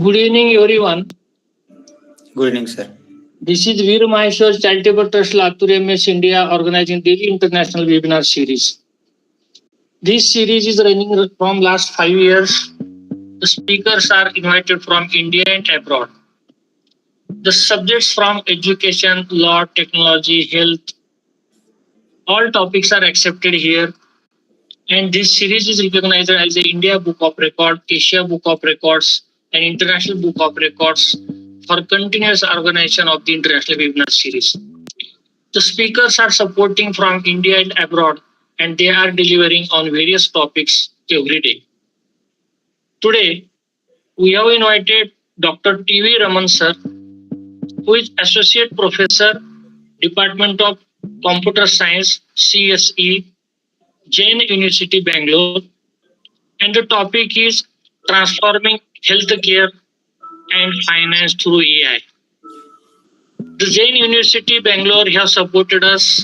Good evening, everyone. Good evening, sir. This is Veer Maheshwar Charitable Trust Latur MS India organizing daily international webinar series. This series is running from last 5 years. The speakers are invited from India and abroad. The subjects from education, law, technology, health, all topics are accepted here. And this series is recognized as the India Book of Record, Asia Book of Records, and International Book of Records for continuous organization of the international webinar series. The speakers are supporting from India and abroad, and they are delivering on various topics every day. Today, we have invited Dr. T.V. Raman sir, who is Associate Professor, Department of Computer Science, CSE, Jain University, Bangalore, and the topic is transforming healthcare and finance through AI. The Jain University, Bangalore has supported us.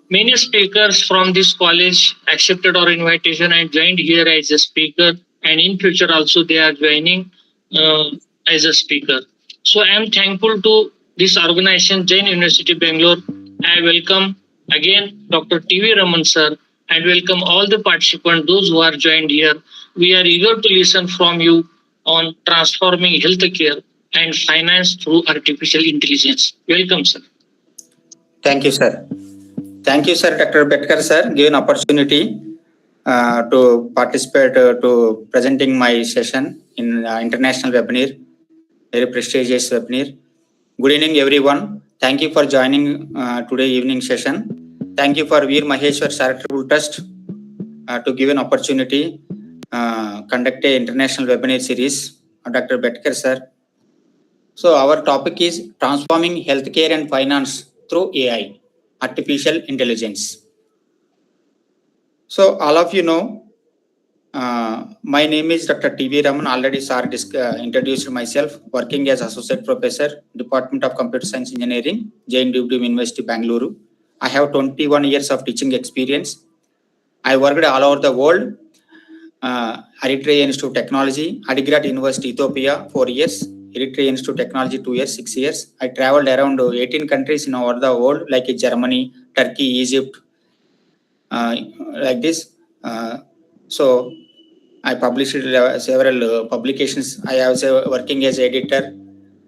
Many speakers from this college accepted our invitation and joined here as a speaker, and in future also they are joining as a speaker. So I am thankful to this organization, Jain University, Bangalore. I welcome again Dr. T.V. Raman sir, and welcome all the participants, those who are joined here. We are eager to listen from you on transforming healthcare and finance through artificial intelligence. Welcome, sir. Thank you, sir. Thank you, sir, Dr. BETKAR, sir, given opportunity to participate to presenting my session in international webinar, very prestigious webinar. Good evening, everyone. Thank you for joining today evening session. Thank you for Veer Maheshwar Charitable Trust to give an opportunity conduct a international webinar series. Dr. BETKAR, sir. So our topic is transforming healthcare and finance through AI, artificial intelligence. So all of you know, my name is Dr. T.V. Raman. Already sir introduced myself, working as Associate Professor, Department of Computer Science Engineering, Jain University, Bangalore. I have 21 years of teaching experience. I worked all over the world. Eritrea Institute of Technology, Adigrat University, Ethiopia, 4 years. Eritrea Institute of Technology, 2 years, 6 years. I traveled around 18 countries in over the world, like Germany, Turkey, Egypt, like this. So I published several publications. I was working as editor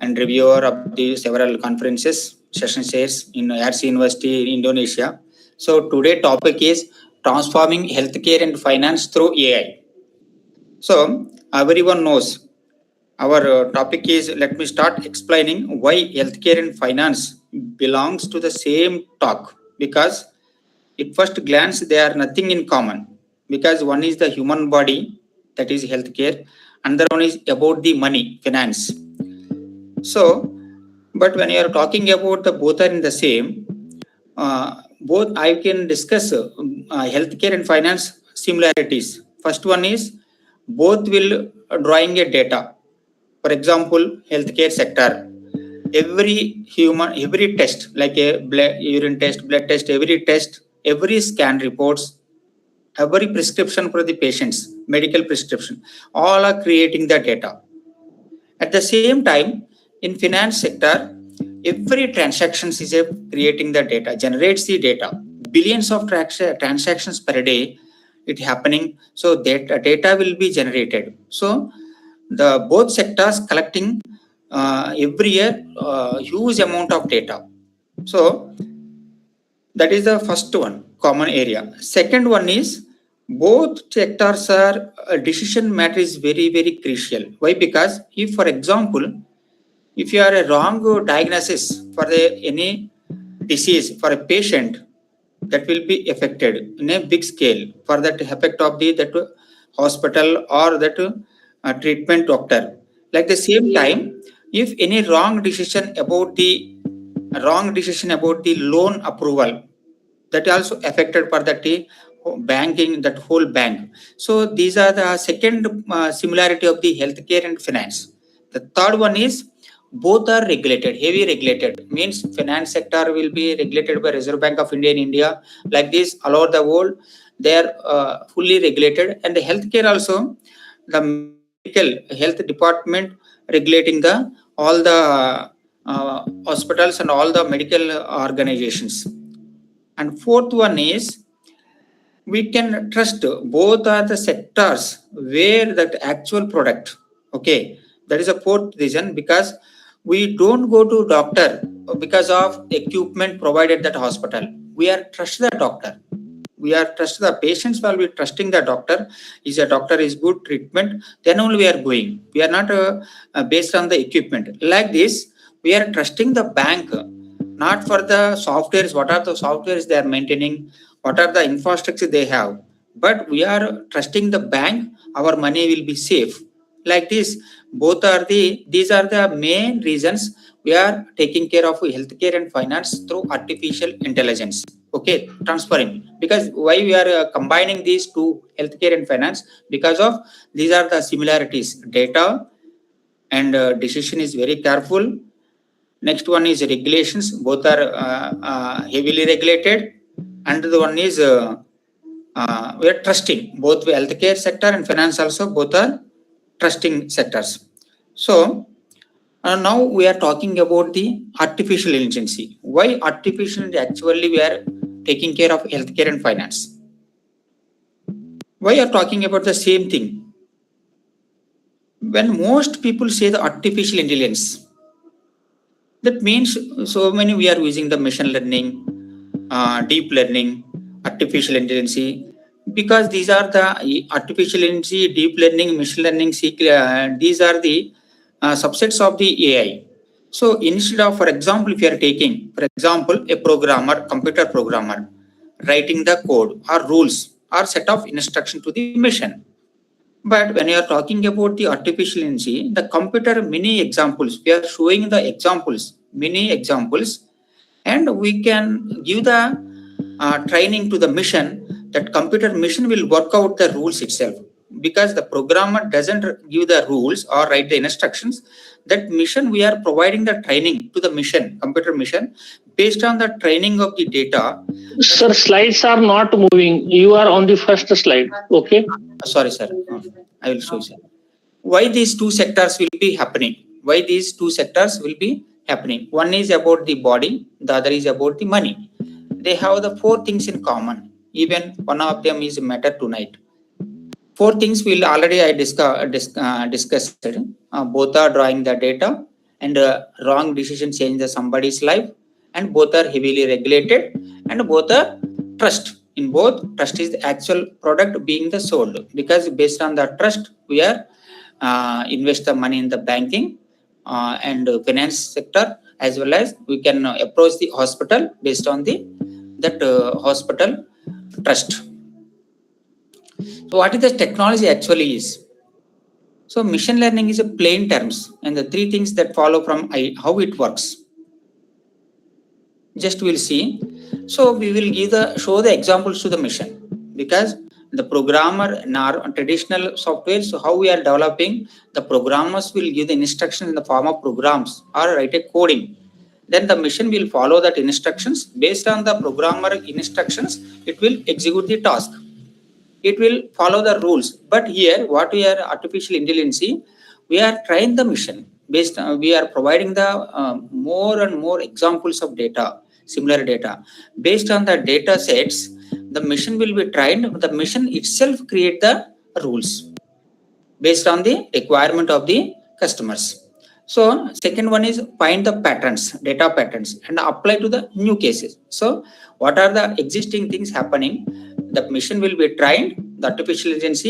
and reviewer of the several conferences, session chairs in RC University in Indonesia. So today topic is transforming healthcare and finance through AI. So everyone knows our topic is, let me start explaining why healthcare and finance belongs to the same talk, because at first glance they are nothing in common, because one is the human body, that is healthcare, another one is about the money, finance. So but when you are talking about the both are in the same, both I can discuss healthcare and finance similarities. First one is both will drawing a data. For example, healthcare sector, every test, like a urine test, blood test, every scan reports, every prescription for the patients, medical prescription, all are creating the data. At the same time, in finance sector, every transactions is creating the data, generates the data. Billions of transactions per day, it happening. So that data will be generated. So the both sectors collecting every year huge amount of data. So that is the first one, common area. Second one is both sectors are decision matter is very, very crucial. Why? Because if, for example, if you are a wrong diagnosis for any disease for a patient, that will be affected in a big scale for that effect of that hospital or that treatment doctor. Like the same time, if any wrong decision about the loan approval, that also affected for that banking, that whole bank. So these are the second similarity of the healthcare and finance. The third one is both are regulated, heavy regulated, means finance sector will be regulated by Reserve Bank of India in India. Like this all over the world they are fully regulated. And the healthcare also, the medical health department regulating the all the hospitals and all the medical organizations. And fourth one is we can trust both are the sectors where that actual product. Okay, that is a fourth reason, because we don't go to doctor because of equipment provided at hospital. We are trust the doctor. We are trust the patients while we trusting the doctor. Is a doctor is good treatment, then only we are going. We are not based on the equipment. Like this, we are trusting the bank, not for the softwares. What are the softwares they are maintaining? What are the infrastructure they have? But we are trusting the bank. Our money will be safe. Like this, both are these are the main reasons we are taking care of healthcare and finance through artificial intelligence. Okay, transferring, because why we are combining these two, healthcare and finance, because of these are the similarities, data and decision is very careful. Next one is regulations, both are heavily regulated, and the one is we are trusting both the healthcare sector and finance also, both are trusting sectors. So now we are talking about the artificial intelligence. Why artificial intelligence? Actually we are taking care of healthcare and finance. Why are talking about the same thing? When most people say the artificial intelligence, that means so many we are using the machine learning, deep learning, artificial intelligence, because these are the artificial intelligence, deep learning, machine learning, these are the subsets of the AI. So instead of, for example, if you are taking, for example, a programmer, computer programmer, writing the code or rules or set of instruction to the machine. But when you are talking about the artificial intelligence, the computer many examples, we are showing the examples, many examples, and we can give the training to the mission. That computer mission will work out the rules itself, because the programmer doesn't give the rules or write the instructions. That mission we are providing the training to the mission, computer mission, based on the training of the data. Sir, slides are not moving. You are on the first slide. Okay. Sorry, sir. I will show you, sir. Why these two sectors will be happening? Why these two sectors will be happening? One is about the body, the other is about the money. They have the four things in common. Even one of them is matter tonight. Four things will already I discussed. Both are drawing the data, and wrong decision change the somebody's life, and both are heavily regulated, and both are trust. In both, trust is the actual product being the sold, because based on the trust we are invest the money in the banking and finance sector, as well as we can approach the hospital based on the that hospital trust. So what is the technology actually is? So machine learning is a plain terms, and the three things that follow from how it works. Just we'll see. So we will show the examples to the machine, because the programmer in our traditional software, so how we are developing, the programmers will give the instructions in the form of programs or write a coding. Then the machine will follow that instructions. Based on the programmer instructions, it will execute the task. It will follow the rules. But here, what we are artificial intelligence, we are trying the machine based on, we are providing the more and more examples of data, similar data. Based on the data sets, the machine will be trained. The machine itself create the rules based on the requirement of the customers. So second one is find the patterns, data patterns, and apply to the new cases. So what are the existing things happening? The machine will be trained, the artificial intelligence.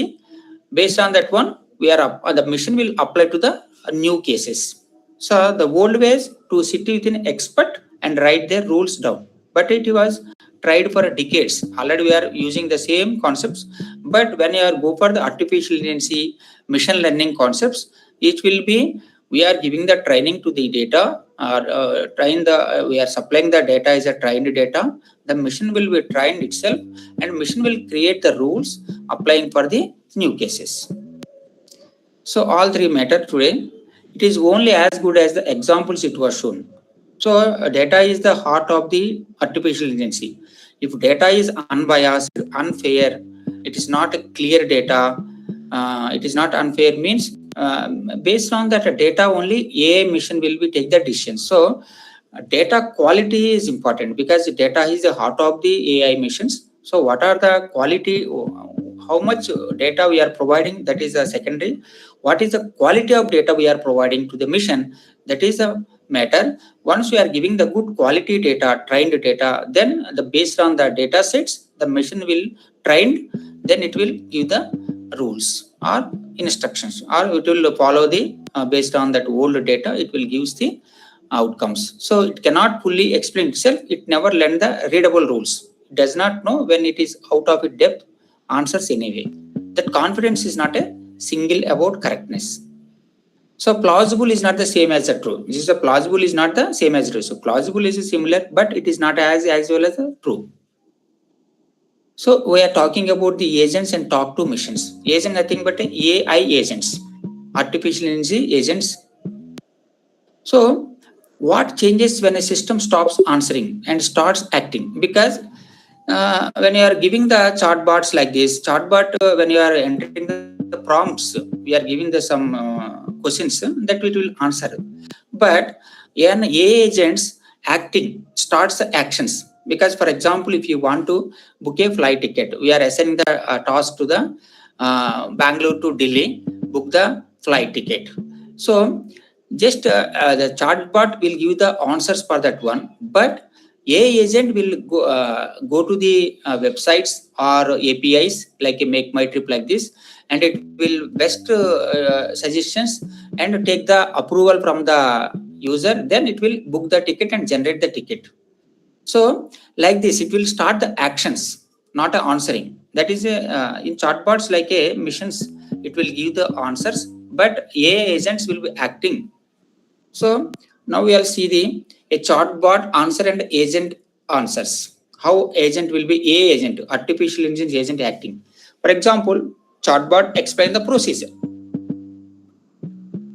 Based on that one, the machine will apply to the new cases. So the old ways to sit with an expert and write their rules down, but it was tried for decades. Already we are using the same concepts, but when you are go for the artificial intelligence, machine learning concepts, it will be we are giving the training to the data, or we are supplying the data as a trained data. The machine will be trained itself, and machine will create the rules applying for the new cases. So all three matter today. It is only as good as the examples it was shown. So data is the heart of the artificial intelligence. If data is unbiased, unfair, it is not a clear data, it is not unfair means based on that data only AI machine will be take the decision. So data quality is important because data is the heart of the AI missions. So what are the quality, how much data we are providing, that is a secondary. What is the quality of data we are providing to the mission, that is a matter. Once we are giving the good quality data, trained data, then the based on the data sets the machine will trained, then it will give the rules or instructions, or it will follow the based on that old data it will gives the outcomes. So it cannot fully explain itself, it never learn the readable rules, it does not know when it is out of its depth answers anyway. That confidence is not a single about correctness. So plausible is not the same as the true. This is a plausible is not the same as true. So plausible is similar, but it is not as well as the true. So we are talking about the agents and talk to missions. Agent nothing but AI agents, artificial intelligence agents. So what changes when a system stops answering and starts acting? Because when you are giving the chatbots like this, chatbot when you are entering the prompts, we are giving the some questions that it will answer. But an AI agents acting starts the actions. Because for example, if you want to book a flight ticket, we are assigning the task to the Bangalore to Delhi, book the flight ticket. So just the chatbot will give the answers for that one, but AI agent will go to the websites or APIs like a Make My Trip like this, and it will best suggestions and take the approval from the user. Then it will book the ticket and generate the ticket. So like this, it will start the actions, not a answering. That is in chatbots like a missions, it will give the answers, but AI agents will be acting. So now we will see the a chatbot answer and agent answers. How agent will be AI agent, artificial intelligence agent acting. For example, chatbot explain the procedure,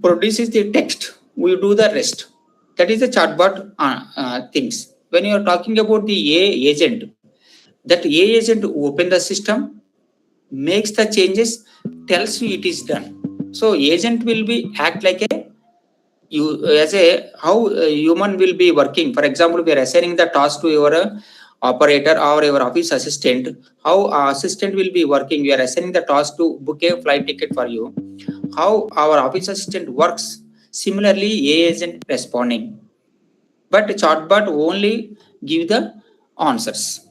produces the text, we do the rest. That is the chatbot things. When you are talking about the AI agent, that AI agent open the system, makes the changes, tells you it is done. So agent will be act like a you as a how a human will be working. For example, we are assigning the task to your operator or your office assistant. How assistant will be working? We are assigning the task to book a flight ticket for you. How our office assistant works. Similarly, AI isn't responding, but chatbot only give the answers.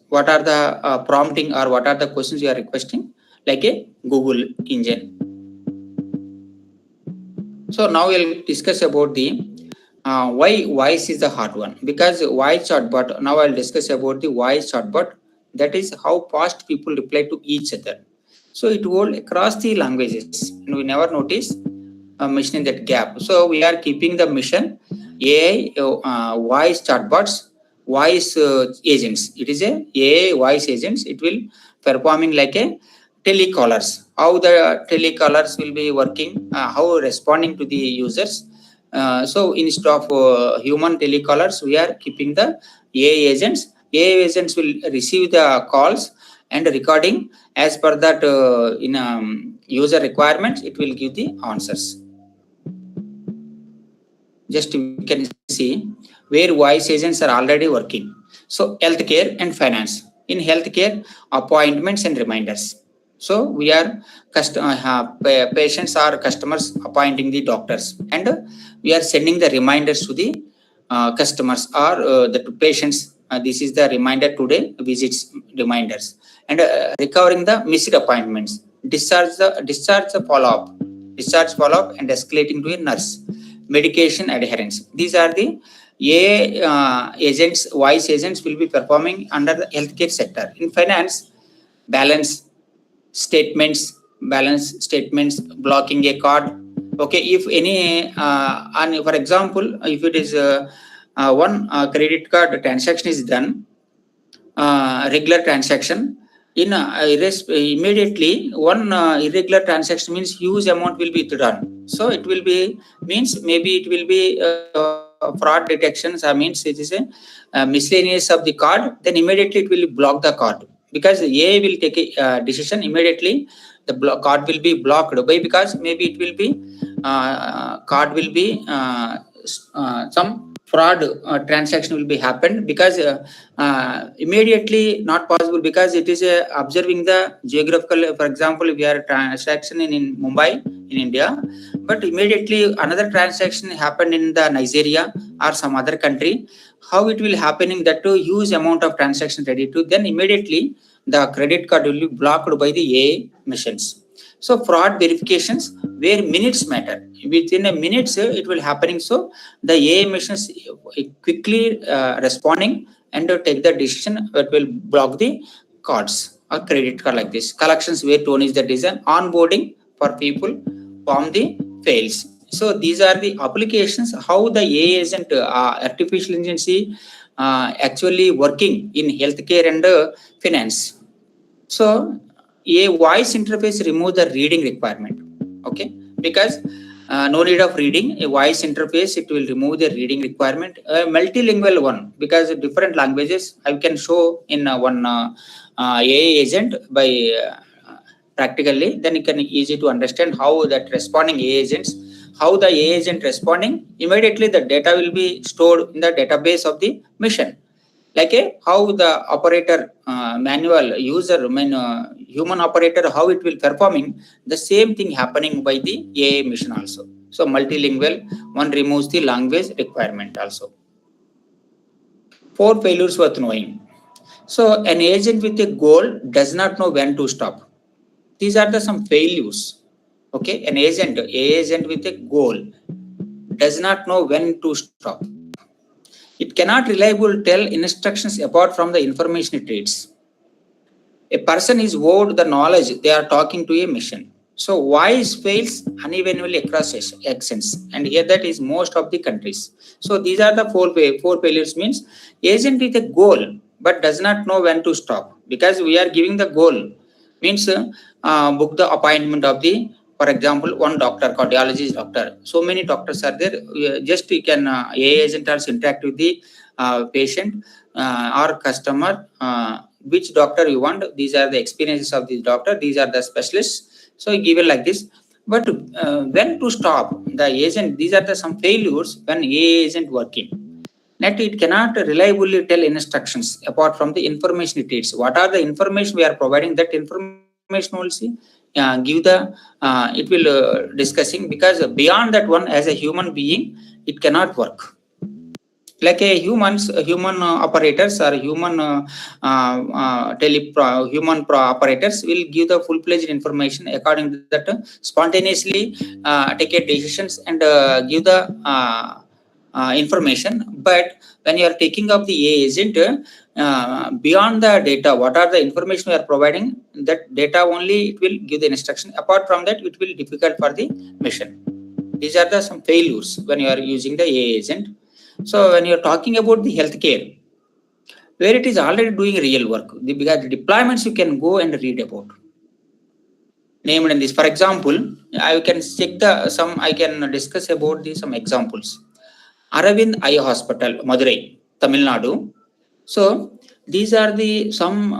What are the prompting or what are the questions you are requesting, like a Google engine. So now we'll discuss about the why voice is the hard one. Because why chatbot, now I'll discuss about the why chatbot. That is how fast people reply to each other. So it will across the languages, and we never notice mentioning that gap. So we are keeping the mission AI voice chatbots, voice agents. It is a AI voice agents. It will performing like a telecallers. How the telecallers will be working, how responding to the users. So instead of human telecallers, we are keeping the AI agents. AI agents will receive the calls and recording as per that in user requirements. It will give the answers. Just we can see where voice agents are already working. So healthcare and finance. In healthcare, appointments and reminders. So we are patients or customers appointing the doctors, and we are sending the reminders to the customers or the patients. This is the reminder today visits reminders, and recovering the missed appointments. Discharge the discharge follow up and escalating to a nurse. Medication adherence. These are the AI agents, voice agents will be performing under the healthcare sector. In finance, balance statements, blocking a card. Okay, if any, and for example, if it is one credit card transaction is done, regular transaction, in immediately one irregular transaction means huge amount will be withdrawn. So it will be means maybe it will be fraud detections. Means it is a miscellaneous of the card. Then immediately it will block the card, because AI will take a decision immediately. the card will be blocked. Why? Because maybe it will be card will be some fraud transaction will be happened, because immediately not possible, because it is observing the geographical. For example, if you are a transaction in Mumbai in India, but immediately another transaction happened in the Nigeria or some other country, how it will happening that to huge amount of transaction ready to, then immediately the credit card will be blocked by the AI machines. So fraud verifications where minutes matter, within a minutes it will happening. So the AI machines quickly responding and take the decision that will block the cards or credit card like this. Collections where tone is the design, onboarding for people from the fails. So these are the applications how the AI agent artificial intelligence actually working in healthcare and finance. So a voice interface remove the reading requirement. Okay, because no need of reading. A voice interface, it will remove the reading requirement. A multilingual one, because different languages I can show in one AI agent by practically, then you can easy to understand how that responding AI agents, how the AI agent responding, immediately the data will be stored in the database of the mission. Like how the operator manual user human operator, how it will performing, the same thing happening by the AI mission also. So multilingual one removes the language requirement also. 4 failures worth knowing. So an agent with a goal does not know when to stop. These are the some failures. Okay, an agent with a goal does not know when to stop. It cannot reliably tell instructions apart from the information it reads. A person is owed the knowledge they are talking to a mission. So voice fails unevenly across accents, and here that is most of the countries. So these are the four failures. Means agent with a goal but does not know when to stop, because we are giving the goal. Means book the appointment of the, for example, one doctor, cardiologist doctor. So many doctors are there. Just you can AI agent also interact with the patient or customer. Which doctor you want? These are the experiences of this doctor. These are the specialists. So given like this. But when to stop the agent? These are the some failures when AI isn't working. Net, it cannot reliably tell instructions apart from the information it reads. What are the information we are providing? That information will see give the it will discussing, because beyond that one, as a human being, it cannot work. Like a human operators or human operators will give the full-fledged information according to that, spontaneously take a decisions and give the information. But when you are taking up the AI agent, beyond the data, what are the information we are providing, that data only it will give the instruction. Apart from that, it will difficult for the mission. These are the some failures when you are using the AI agent. So when you're talking about the healthcare, where it is already doing real work, because the deployments you can go and read about. Named in this, for example, I can check the some. I can discuss about the some examples. Aravind Eye Hospital, Madurai, Tamil Nadu. So these are the some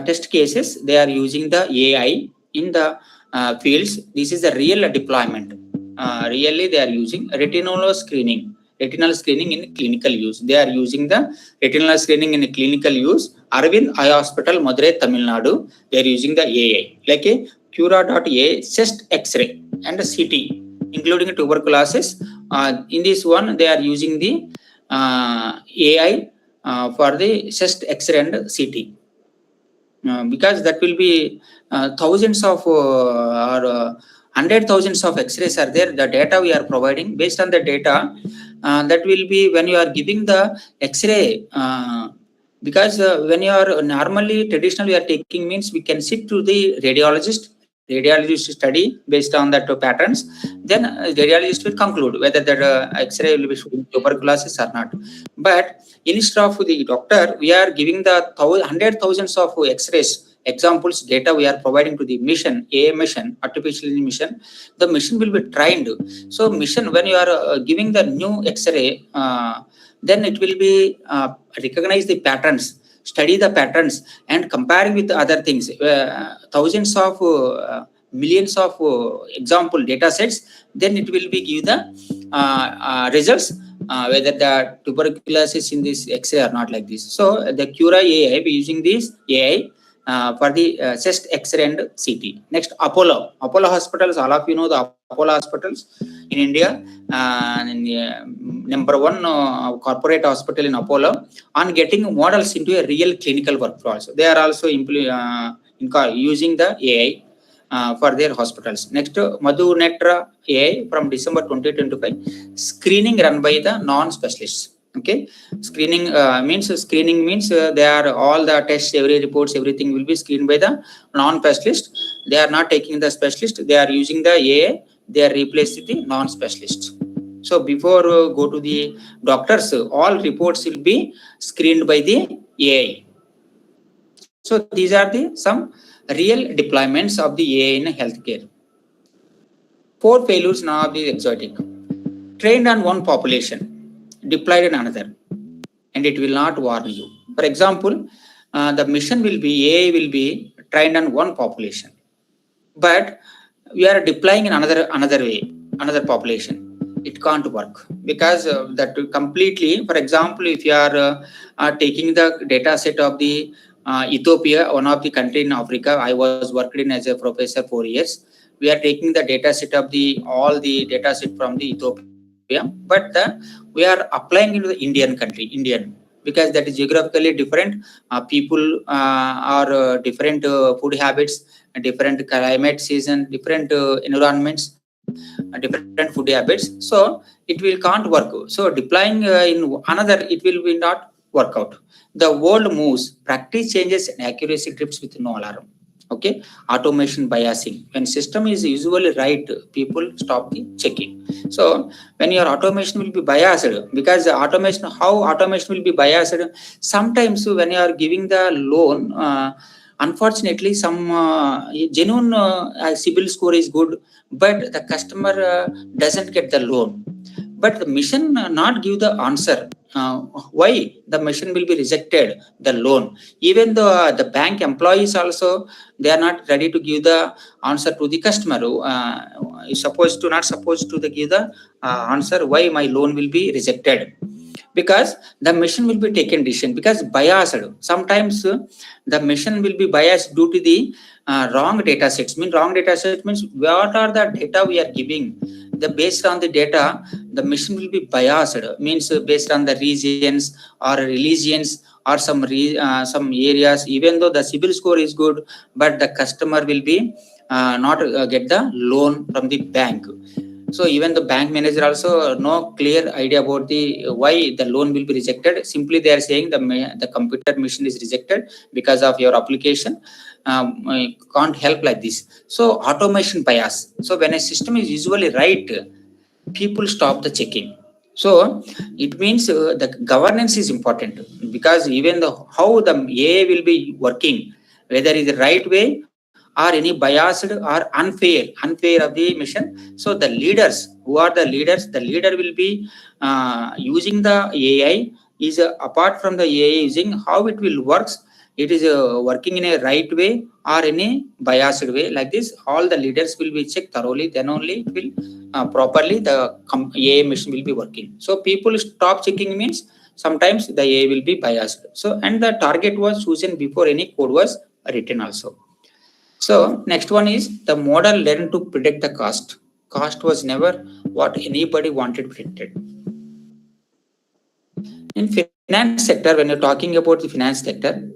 test cases. They are using the AI in the fields. This is a real deployment. Really, they are using retinal screening in clinical use. They are using the retinal screening in clinical use. Aravind Eye Hospital, Madurai, Tamil Nadu. They are using the AI, like a Cura.ai, chest X-ray and a CT, including tuberculosis. In this one, they are using the AI for the chest X-ray and CT. Because that will be thousands of or 100,000s of X-rays are there. The data we are providing, based on the data, that will be when you are giving the X-ray. Because when you are normally traditionally we are taking, means we can sit to the radiologist study based on that patterns. Then radiologist will conclude whether that X-ray will be showing tuberculosis or not. But instead of the doctor, we are giving the 100,000s of X-rays examples data we are providing to the mission, AI mission, artificial mission. The mission will be trained. So mission, when you are giving the new X-ray, then it will be recognize the patterns, study the patterns, and comparing with other things. Thousands of millions of example data sets, then it will be give the results whether the tuberculosis in this X-ray or not, like this. So the Cura AI, be using this AI for the chest X-ray and CT. Next, Apollo hospitals. All of you know the Apollo hospitals in India, number one corporate hospital in Apollo, on getting models into a real clinical workflow. Also, they are also using the AI for their hospitals. Next, Madhu Netra AI from December 2025, screening run by the non-specialists. Okay, screening means they are all the tests, every reports, everything will be screened by the non-specialist. They are not taking the specialist. They are using the AI. They are replacing the non-specialist. So before go to the doctors, all reports will be screened by the AI. So these are the some real deployments of the AI in healthcare. 4 failures now of the exotic. Trained on one population, deployed in another, and it will not warn you. For example, the mission will be AI will be trained on one population, but we are deploying in another way, another population. It can't work because that completely. For example, if you are taking the data set of the Ethiopia, one of the country in Africa, I was working as a professor 4 years. We are taking the data set of the all the data set from the Ethiopia, but we are applying into the Indian country, because that is geographically different. People are different food habits, different climate season, different environments, different food habits. So it will can't work. So deploying in another, it will be not work out. The world moves, practice changes, and accuracy drifts with no alarm. Okay, automation biasing. When system is usually right, people stop the checking. So when your automation will be biased, because the automation, how automation will be biased, sometimes when you are giving the loan, unfortunately some genuine CIBIL score is good, but the customer doesn't get the loan, but the mission not give the answer. Why the mission will be rejected the loan, even though the bank employees also, they are not ready to give the answer to the customer. Is supposed to not supposed to give the answer why my loan will be rejected, because the mission will be taken decision, because biased. Sometimes the mission will be biased due to the wrong data sets. Wrong data sets means what are the data we are giving. The based on the data, the mission will be biased. Means based on the regions or religions or some areas. Even though the CIBIL score is good, but the customer will be not get the loan from the bank. So even the bank manager also no clear idea about the why the loan will be rejected. Simply they are saying the computer mission is rejected because of your application. Can't help like this. So automation bias. So when a system is usually right, people stop the checking. So it means the governance is important, because even the how the AI will be working, whether is the right way or any biased or unfair of the mission. So the leaders, who are the leaders, the leader will be using the AI is apart from the AI using how it will works. It is working in a right way or in a biased way. Like this, all the leaders will be checked thoroughly. Then only it will properly the AI mission will be working. So people stop checking means sometimes the AI will be biased. So and the target was chosen before any code was written also. So next one is the model learned to predict the cost. Cost was never what anybody wanted predicted. In finance sector, when you're talking about the finance sector,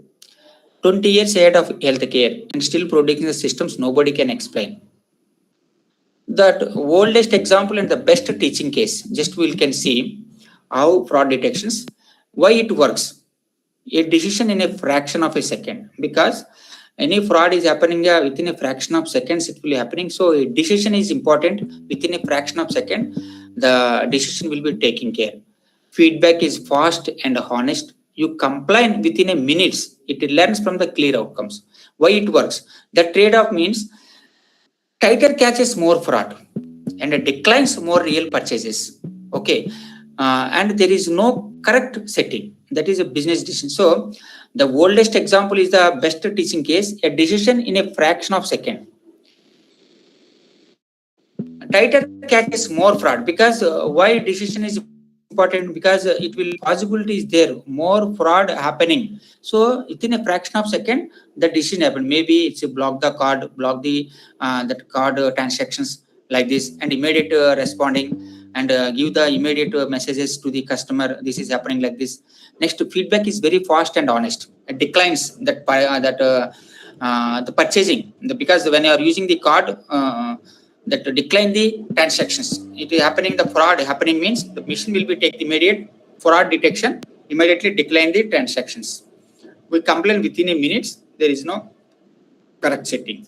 20 years ahead of healthcare and still producing the systems nobody can explain. That oldest example and the best teaching case, just we can see how fraud detections, why it works. A decision in a fraction of a second, because any fraud is happening within a fraction of seconds, it will be happening. So a decision is important. Within a fraction of second, the decision will be taken care. Feedback is fast and honest. You complain within a minutes. It learns from the clear outcomes. Why it works? The trade-off means tighter catches more fraud and it declines more real purchases. Okay. And there is no correct setting. That is a business decision. So the oldest example is the best teaching case, a decision in a fraction of second. tighter catches more fraud, because why decision is important, because it will possibility is there, more fraud happening. So within a fraction of second the decision happen. Maybe it's a block the card, block the that card transactions like this, and immediate responding, and give the immediate messages to the customer, this is happening like this. Next, feedback is very fast and honest. It declines the purchasing, because when you are using the card, that decline the transactions, it is happening, the fraud happening means the machine will be take the immediate fraud detection, immediately decline the transactions. We complain within a minute, there is no correct setting.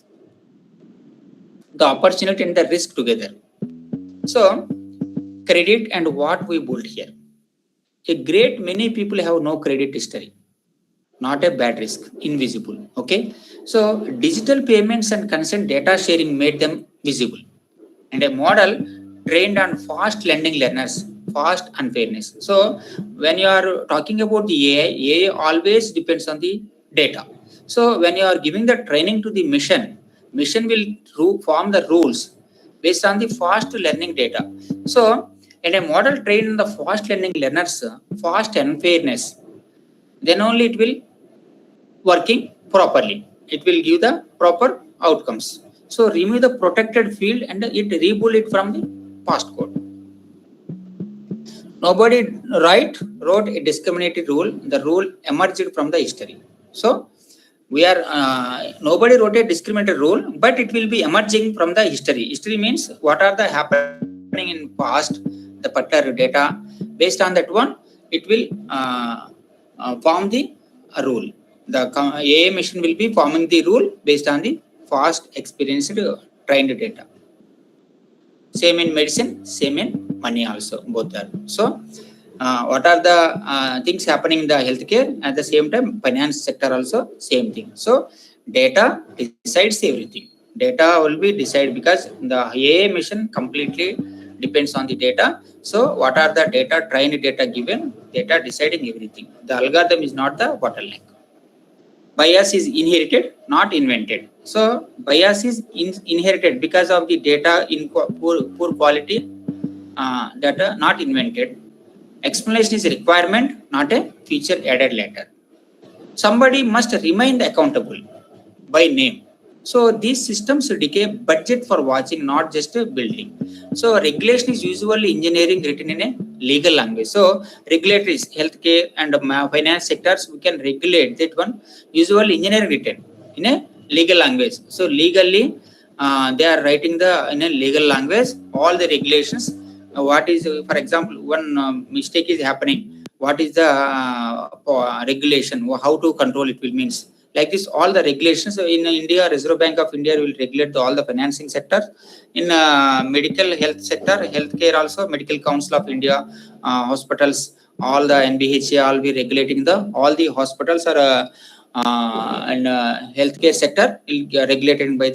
The opportunity and the risk together. So credit and what we built here. A great many people have no credit history, not a bad risk, invisible. Okay, so digital payments and consent data sharing made them visible, and a model trained on fast lending learners, fast unfairness. So when you are talking about the AI always depends on the data. So when you are giving the training to the mission will form the rules based on the fast learning data. So in a model trained on the fast learning learners, fast unfairness, then only it will working properly. It will give the proper outcomes. So remove the protected field and it rebuild it from the past code. Nobody wrote a discriminatory rule. The rule emerged from the history. So we are nobody wrote a discriminatory rule, but it will be emerging from the history. History means what are the happening in past, the particular data. Based on that one, it will form the rule. The AI machine will be forming the rule based on the fast experienced trained data. Same in medicine, same in money also, both are. So what are the things happening in the healthcare? At the same time, finance sector also same thing. So data decides everything. Data will be decided because the AI machine completely depends on the data. So what are the data, trained data given, data deciding everything. The algorithm is not the bottleneck. Bias is inherited, not invented. So bias is inherited because of the data in poor quality, data not invented. Explanation is a requirement, not a feature added later. Somebody must remain accountable by name. So these systems decay budget for watching, not just a building. So regulation is usually engineering written in a legal language. So regulatories, healthcare and finance sectors, we can regulate that one. Usually engineering written in a legal language. So legally, they are writing in a legal language all the regulations. What is, for example, one mistake is happening. What is the regulation? How to control it will means. Like this, all the regulations in India, Reserve Bank of India will regulate all the financing sector. In medical health sector, healthcare also, Medical Council of India, hospitals, all the NBHA all be regulating all the hospitals are and healthcare sector will be regulated by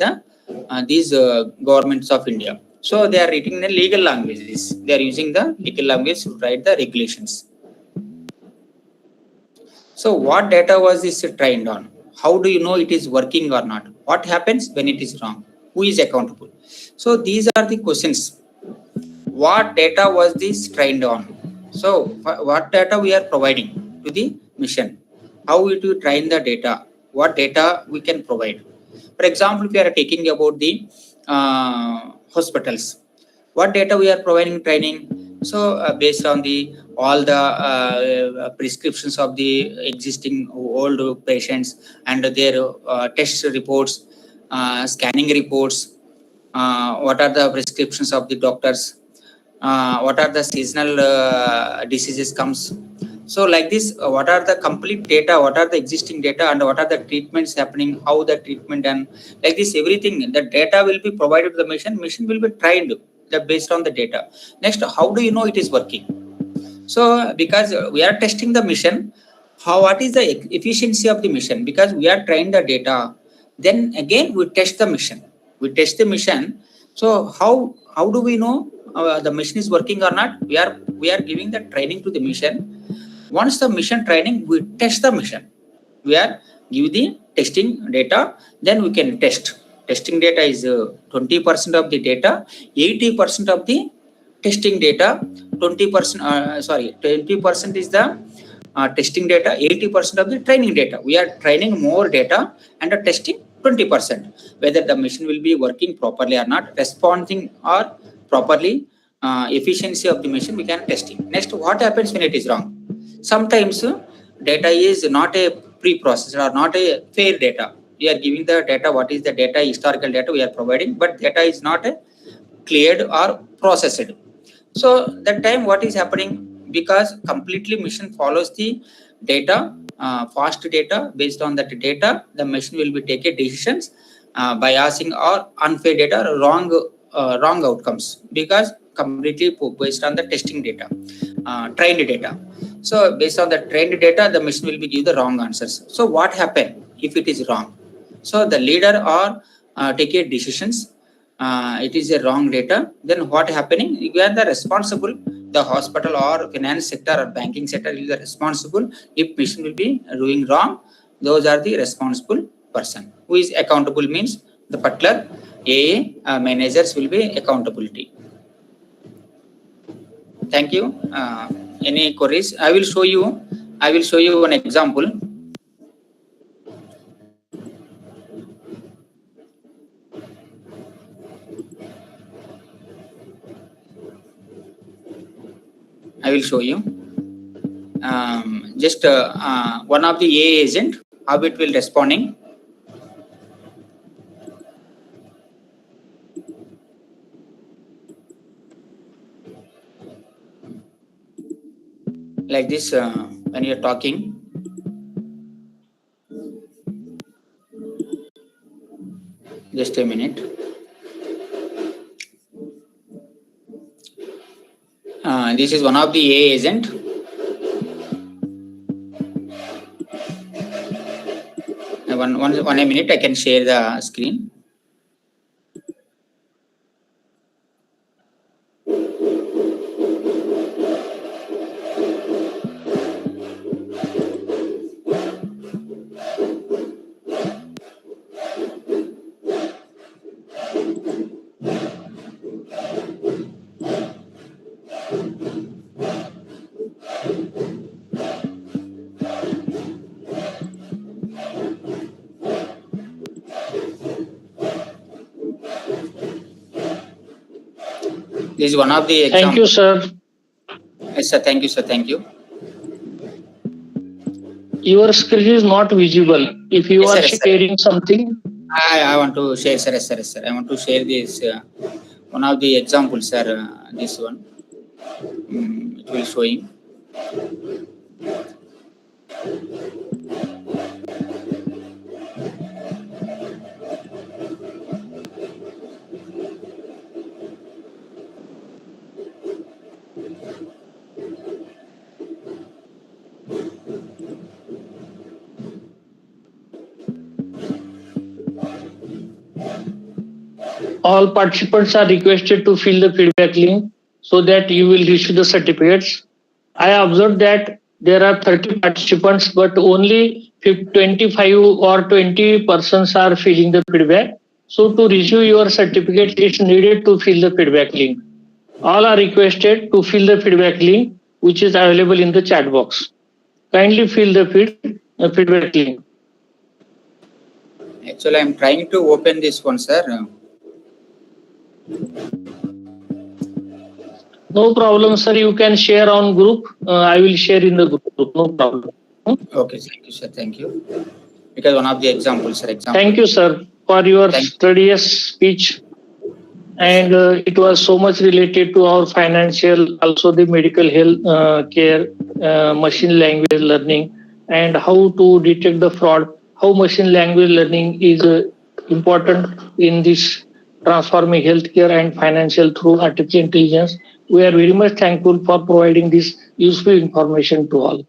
these governments of India. So they are writing in a legal languages. They are using the legal language to write the regulations. So what data was this trained on? How do you know it is working or not? What happens when it is wrong? Who is accountable? So these are the questions. What data was this trained on? So what data we are providing to the mission? How we do train the data? What data we can provide? For example, if we are taking about the hospitals, what data we are providing training? So based on all the prescriptions of the existing old patients and their test reports, scanning reports, what are the prescriptions of the doctors, what are the seasonal diseases comes. So like this, what are the complete data, what are the existing data, and what are the treatments happening, how the treatment done, like this, everything, the data will be provided to the machine will be trained based on the data. Next, how do you know it is working? So because we are testing the mission, what is the efficiency of the mission? Because we are trained the data, then again we test the mission. So how do we know the mission is working or not? We are giving the training to the mission. Once the mission training, we test the mission. We are give the testing data, then we can test Testing data is 20% of the data, 80% of the testing data, 20% is the testing data, 80% of the training data. We are training more data and are testing 20%, whether the machine will be working properly or not, responding or properly, efficiency of the machine we can testing. Next, what happens when it is wrong? Sometimes data is not a pre-processed or not a fair data. We are giving the data, what is the data, historical data we are providing, but data is not cleared or processed. So that time what is happening, because completely machine follows the data, fast data, based on that data the machine will be taking decisions, biasing or unfair data, wrong outcomes, because completely based on the testing data, trained data. So based on the trained data the machine will be give the wrong answers. So what happen if it is wrong? So the leader or take decisions, it is a wrong data, then what happening, you are the responsible, the hospital or finance sector or banking sector is the responsible. If machine will be doing wrong, those are the responsible person. Who is accountable means the particular AA managers will be accountability. Thank you. Any queries? I will show you one example. I will show you. Just one of the AA agent, how it will responding. Like this, when you are talking. Just a minute. This is one of the AA agent. One a minute, I can share the screen. This is one of the examples. Thank you, sir. Yes, sir. Thank you, sir. Thank you. Your screen is not visible. If you Yes, are sir, sharing something, I want to share, sir. Yes, sir. Yes, sir. I want to share this one of the examples, sir. This one. It will showing. all participants are requested to fill the feedback link so that you will receive the certificates. I observed that there are 30 participants, but only 25 or 20 persons are filling the feedback. So to receive your certificate, it's needed to fill the feedback link. All are requested to fill the feedback link, which is available in the chat box. Kindly fill the feedback link. Actually, I am trying to open this one, sir. No problem, sir. You can share on group. I will share in the group. No problem. Okay, thank you, sir. Thank you. Because one of the examples, sir. Thank you, sir, for your studious speech. And it was so much related to our financial, also the medical health care, machine language learning, and how to detect the fraud. How machine language learning is important in this transforming healthcare and financial through artificial intelligence. We are very much thankful for providing this useful information to all.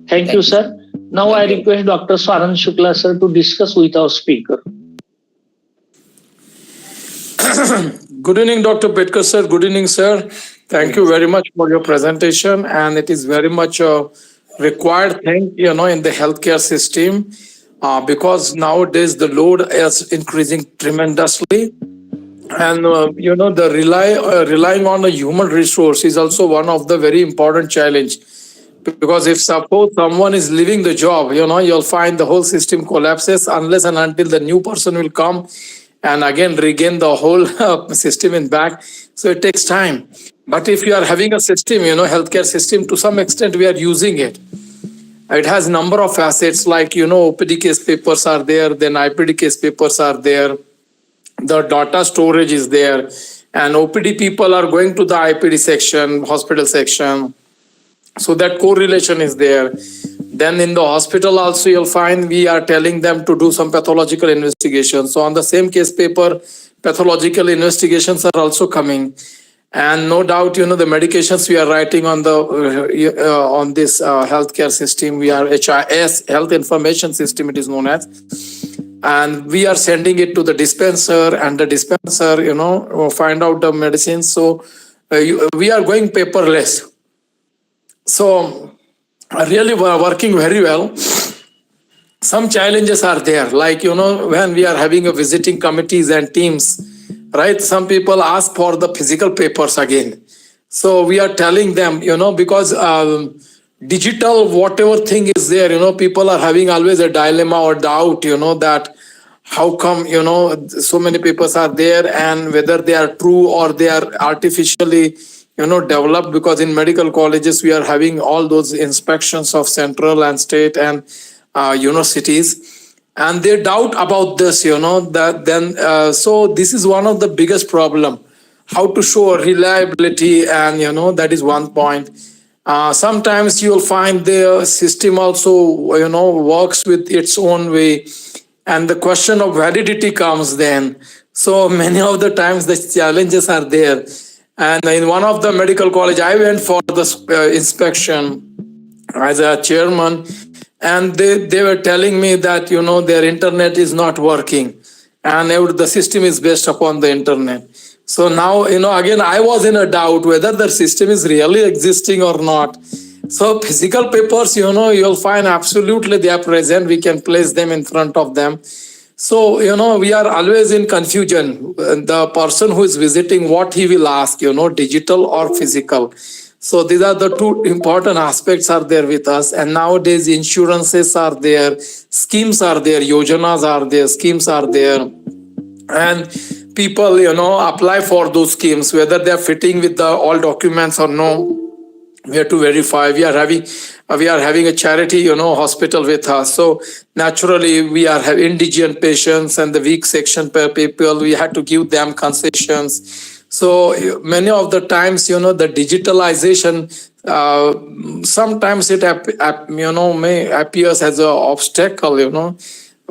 Thank you, sir. Now I request Dr. Swarand Shukla, sir, to discuss with our speaker. Good evening, Dr. BETKAR, sir. Good evening, sir. Thank you very much for your presentation, and it is very much a required thing, in the healthcare system. because nowadays the load is increasing tremendously. And the relying on a human resource is also one of the very important challenge, because if suppose someone is leaving the job, you'll find the whole system collapses unless and until the new person will come and again regain the whole system in back. So it takes time. But if you are having a system, healthcare system, to some extent we are using it. It has number of facets like, OPD case papers are there, then IPD case papers are there, the data storage is there, and OPD people are going to the IPD section, hospital section. So that correlation is there. Then in the hospital also you'll find we are telling them to do some pathological investigation. So on the same case paper, pathological investigations are also coming. And no doubt, the medications we are writing on the on this healthcare system, we are HIS, Health Information System, it is known as, and we are sending it to the dispenser, and the dispenser, find out the medicine. So we are going paperless. So really we are working very well. Some challenges are there, like, when we are having a visiting committees and teams, right? Some people ask for the physical papers again. So we are telling them, because digital, whatever thing is there, people are having always a dilemma or doubt, that how come, so many papers are there and whether they are true or they are artificially, developed, because in medical colleges, we are having all those inspections of central and state and universities, and they doubt about this, that then, so this is one of the biggest problem, how to show reliability, and, that is one point. Sometimes you'll find the system also, works with its own way, and the question of validity comes then. So many of the times the challenges are there. And in one of the medical college, I went for the inspection as a chairman, and they were telling me that, their internet is not working, and the system is based upon the internet. So now, again, I was in a doubt whether the system is really existing or not. So physical papers, you'll find absolutely they are present. We can place them in front of them. So, we are always in confusion. The person who is visiting, what he will ask, digital or physical. So these are the two important aspects are there with us. And nowadays insurances are there, schemes are there, yojanas are there, schemes are there. And people, apply for those schemes, whether they are fitting with the all documents or no. We have to verify. We are having a charity, hospital with us. So naturally, we are having indigent patients and the weak section people. We had to give them concessions. So many of the times, the digitalization, sometimes it may appears as an obstacle,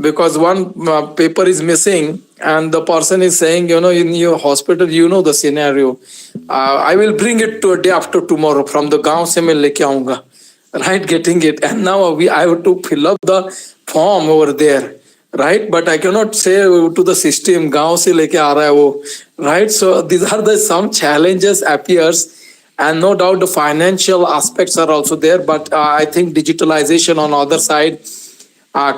because one paper is missing and the person is saying, in your hospital, the scenario. I will bring it to a day after tomorrow from the gaon se main leke aunga, right? Getting it. And now I have to fill up the form over there, right? But I cannot say to the system, gaon se leke aa raha hai wo, right? So these are the some challenges appears. And no doubt the financial aspects are also there. But I think digitalization on the other side,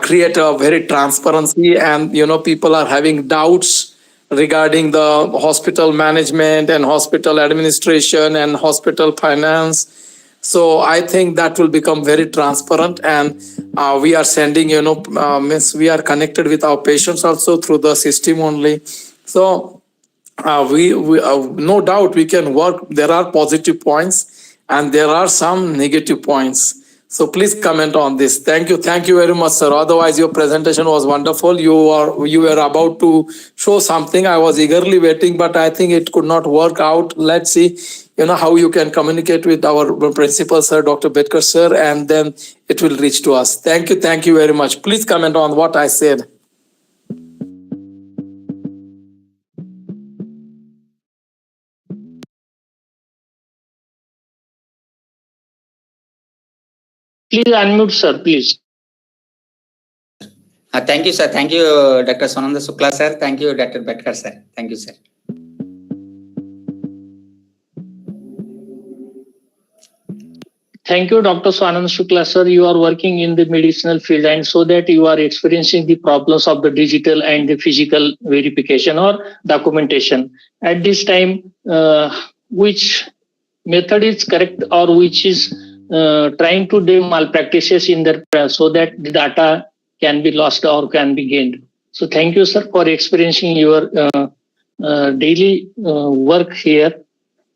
create a very transparency, and people are having doubts regarding the hospital management and hospital administration and hospital finance. So I think that will become very transparent, and we are sending, means we are connected with our patients also through the system only. So we no doubt we can work. There are positive points and there are some negative points. So please comment on this. Thank you very much, sir. Otherwise, your presentation was wonderful. You were about to show something. I was eagerly waiting, but I think it could not work out. Let's see, how you can communicate with our principal, sir, Dr. BETKAR, sir, and then it will reach to us. Thank you very much. Please comment on what I said. Please unmute, sir, please. Thank you, sir. Thank you, Dr. Sonanda Sukla, sir. Thank you, Dr. BETKAR, sir. Thank you, sir. Thank you, Dr. Swanand Shukla, sir. You are working in the medicinal field, and so that you are experiencing the problems of the digital and the physical verification or documentation. At this time, which method is correct or which is trying to do malpractices in their so that the data can be lost or can be gained. So thank you, sir, for experiencing your daily work here.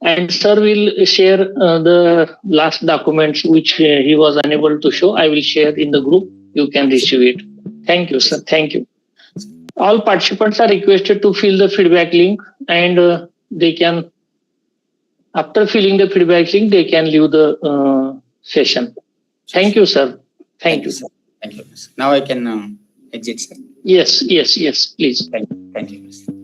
And sir will share the last documents which he was unable to show. I will share in the group. You can receive it. Thank you, sir. Thank you. All participants are requested to fill the feedback link, and they can, after filling the feedback link, they can leave the session. Thank you, sir. Thank you. Sir. Thank you. Now I can exit, sir. Yes, please. Thank you.